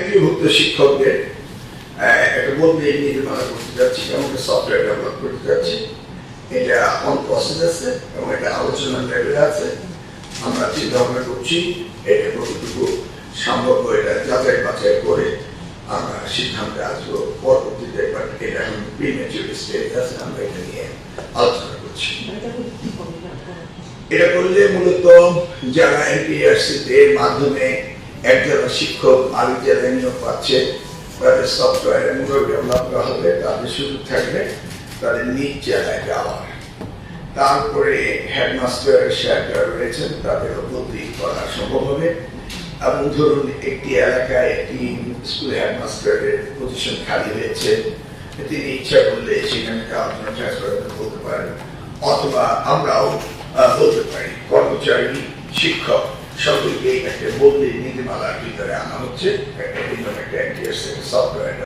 এমপিভুক্ত শিক্ষকদের একটা বদলি নীতিমালা করতে যাচ্ছি, এবং একটা সফটওয়্যার ডেভেলপ করতে যাচ্ছি। এটা অন প্রসেস আছে এবং এটা আলোচনার লেভেলে আছে। আমরা চিন্তা ভাবনা করছি এটা কতটুকু সম্ভব এটা যাচাই বাছাই করে আমরা সিদ্ধান্তে আসবো পরবর্তীতে। বাট এটা এখন প্রিমেচুর স্টেজ আছে, আমরা এটা নিয়ে আলোচনা করছি। এটা করলে মূলত যারা এনপিআরসিতে মাধ্যমে একজন শিক্ষক আরেক জেলায় নিয়োগ পাচ্ছে, তাদের সফটওয়্যার এমনভাবে ডেভেলপ করা হবে, তাদের সুযোগ থাকবে তাদের নিজ জেলায় যাওয়ার। তারপরে হেডমাস্টার স্যার যারা রয়েছেন তাদেরও বদলি করা সম্ভব হবে। এবং ধরুন একটি এলাকায় একটি স্কুল হেডমাস্টারের পজিশন খালি হয়েছে, তিনি ইচ্ছা করলে সেখানে কারো ট্রান্সফার করতে পারেন, অথবা আমরাও বলতে পারি কর্মচারী শিক্ষক সকলকে একটা বদলি নীতিমালার ভিতরে আনা হচ্ছে, একটা সফটওয়্যার